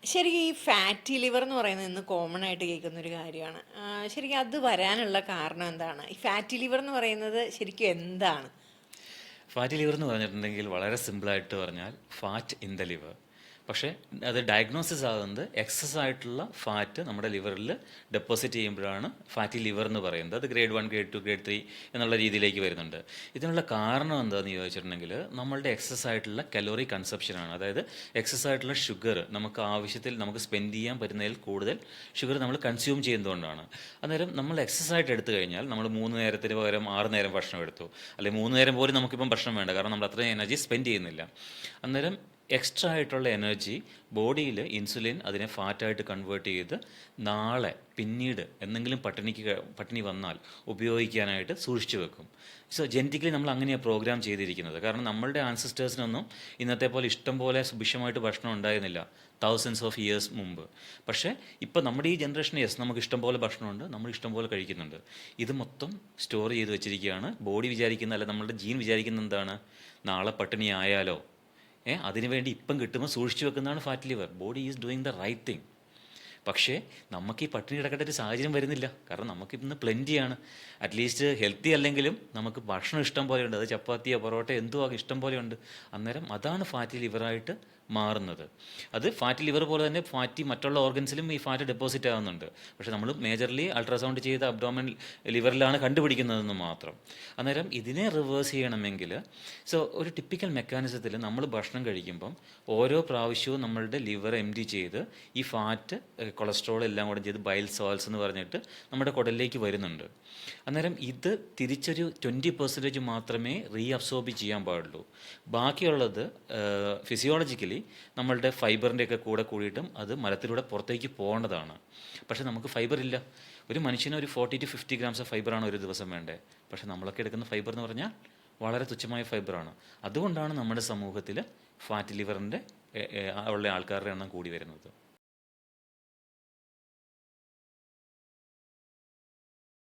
ശരിക്കും ഈ fatty liver എന്ന് പറയുന്നത് ഇന്ന് കോമൺ ആയിട്ട് കേൾക്കുന്ന ഒരു കാര്യമാണ്. ശരിക്കും അത് വരാനുള്ള കാരണം എന്താണ്? ഈ ഫാറ്റി ലിവർ എന്ന് പറയുന്നത് ശരിക്കും എന്താണ്? ഫാറ്റി ലിവർ എന്ന് പറഞ്ഞിട്ടുണ്ടെങ്കിൽ വളരെ സിമ്പിളായിട്ട് പറഞ്ഞാൽ ഫാറ്റ് ഇൻ ദ ലിവർ. പക്ഷേ അത് ഡയഗ്നോസിസ് ആകുന്നത് എക്സസ് ആയിട്ടുള്ള ഫാറ്റ് നമ്മുടെ ലിവറിൽ ഡെപ്പോസിറ്റ് ചെയ്യുമ്പോഴാണ് ഫാറ്റി ലിവർ എന്ന് പറയുന്നത്. അത് ഗ്രേഡ് 1, ഗ്രേഡ് 2, ഗ്രേഡ് 3 എന്നുള്ള രീതിയിലേക്ക് വരുന്നുണ്ട്. ഇതിനുള്ള കാരണം എന്താണെന്ന് ചോദിച്ചിട്ടുണ്ടെങ്കിൽ നമ്മളുടെ എക്സസ് ആയിട്ടുള്ള കലോറി കൺസപ്ഷനാണ്. അതായത് എക്സസ് ആയിട്ടുള്ള ഷുഗർ നമുക്ക് ആവശ്യത്തിൽ നമുക്ക് സ്പെൻഡ് ചെയ്യാൻ പറ്റുന്നതിൽ കൂടുതൽ ഷുഗർ നമ്മൾ കൺസ്യൂം ചെയ്യുന്നതുകൊണ്ടാണ്. അന്നേരം നമ്മൾ എക്സസ് ആയിട്ട് എടുത്തു കഴിഞ്ഞാൽ നമ്മൾ 3 നേരത്തിന് പകരം 6 നേരം ഭക്ഷണം എടുത്തു, അല്ലെങ്കിൽ 3 നേരം പോലും നമുക്കിപ്പം ഭക്ഷണം വേണ്ട, കാരണം നമ്മൾ അത്രയും എനർജി സ്പെൻഡ് ചെയ്യുന്നില്ല. അന്നേരം എക്സ്ട്രാ ആയിട്ടുള്ള എനർജി ബോഡിയിൽ ഇൻസുലിൻ അതിനെ ഫാറ്റായിട്ട് കൺവേർട്ട് ചെയ്ത് നാളെ പിന്നീട് എന്തെങ്കിലും പട്ടിണി വന്നാൽ ഉപയോഗിക്കാനായിട്ട് സൂക്ഷിച്ചു വെക്കും. സോ ജെനറ്റിക്കലി നമ്മൾ അങ്ങനെയാണ് പ്രോഗ്രാം ചെയ്തിരിക്കുന്നത്. കാരണം നമ്മളുടെ ആൻസിസ്റ്റേഴ്സിനൊന്നും ഇന്നത്തെ പോലെ ഇഷ്ടം പോലെ സുഭിക്ഷമായിട്ട് ഭക്ഷണം ഉണ്ടായിരുന്നില്ല തൗസൻഡ്സ് ഓഫ് ഇയേഴ്സ് മുമ്പ്. പക്ഷേ ഇപ്പോൾ നമ്മുടെ ഈ ജനറേഷൻ നമുക്ക് ഇഷ്ടം പോലെ ഭക്ഷണമുണ്ട്, നമ്മൾ ഇഷ്ടം പോലെ കഴിക്കുന്നുണ്ട്. ഇത് മൊത്തം സ്റ്റോർ ചെയ്ത് വെച്ചിരിക്കുകയാണ്. ബോഡി വിചാരിക്കുന്ന, അല്ല നമ്മളുടെ ജീൻ വിചാരിക്കുന്ന എന്താണ്, നാളെ പട്ടിണി ആയാലോ അതിനുവേണ്ടി ഇപ്പം കിട്ടുമ്പോൾ സൂക്ഷിച്ചു വെക്കുന്നതാണ് fat liver. Body is doing the right thing. പക്ഷേ നമുക്ക് ഈ പട്ടിണി കിടക്കേണ്ട ഒരു സാഹചര്യം വരുന്നില്ല. കാരണം നമുക്കിന്ന് പ്ലെൻറ്റിയാണ്. അറ്റ്ലീസ്റ്റ് ഹെൽത്തി അല്ലെങ്കിലും നമുക്ക് ഭക്ഷണം ഇഷ്ടം പോലെയുണ്ട്. അത് ചപ്പാത്തിയോ പൊറോട്ടയോ എന്തോ ഇഷ്ടം പോലെയുണ്ട്. അന്നേരം അതാണ് ഫാറ്റി ലിവറായിട്ട് മാറുന്നത്. അത് ഫാറ്റി ലിവർ പോലെ തന്നെ ഫാറ്റി മറ്റുള്ള ഓർഗൻസിലും ഈ ഫാറ്റ് ഡെപ്പോസിറ്റ് ആകുന്നുണ്ട്. പക്ഷേ നമ്മൾ മേജർലി അൾട്രാസൗണ്ട് ചെയ്ത അബ്ഡോമൻ ലിവറിലാണ് കണ്ടുപിടിക്കുന്നതെന്ന് മാത്രം. അന്നേരം ഇതിനെ റിവേഴ്സ് ചെയ്യണമെങ്കിൽ ഒരു ടിപ്പിക്കൽ മെക്കാനിസത്തിൽ നമ്മൾ ഭക്ഷണം കഴിക്കുമ്പം ഓരോ പ്രാവശ്യവും നമ്മളുടെ ലിവർ ചെയ്ത് ഈ ഫാറ്റ് കൊളസ്ട്രോൾ എല്ലാം കൂടെ ചെയ്ത് ബൈൽ സോൾസ് എന്ന് പറഞ്ഞിട്ട് നമ്മുടെ കുടലിലേക്ക് വരുന്നുണ്ട്. അന്നേരം ഇത് തിരിച്ചൊരു 20% മാത്രമേ റീഅബ്സോർബ് ചെയ്യാൻ പാടുള്ളൂ. ബാക്കിയുള്ളത് ഫിസിയോളജിക്കലി നമ്മളുടെ ഫൈബറിൻ്റെയൊക്കെ കൂടെ കൂടിയിട്ടും അത് മലത്തിലൂടെ പുറത്തേക്ക് പോകേണ്ടതാണ്. പക്ഷേ നമുക്ക് ഫൈബർ ഇല്ല. ഒരു മനുഷ്യന് ഒരു 40 to 50 grams ഓഫ് ഫൈബറാണ് ഒരു ദിവസം വേണ്ടത്. പക്ഷേ നമ്മളൊക്കെ എടുക്കുന്ന ഫൈബർ എന്ന് പറഞ്ഞാൽ വളരെ തുച്ഛമായ ഫൈബറാണ്. അതുകൊണ്ടാണ് നമ്മുടെ സമൂഹത്തിൽ ഫാറ്റ് ലിവറിൻ്റെ ഉള്ള ആൾക്കാരുടെ എണ്ണം കൂടി വരുന്നത്.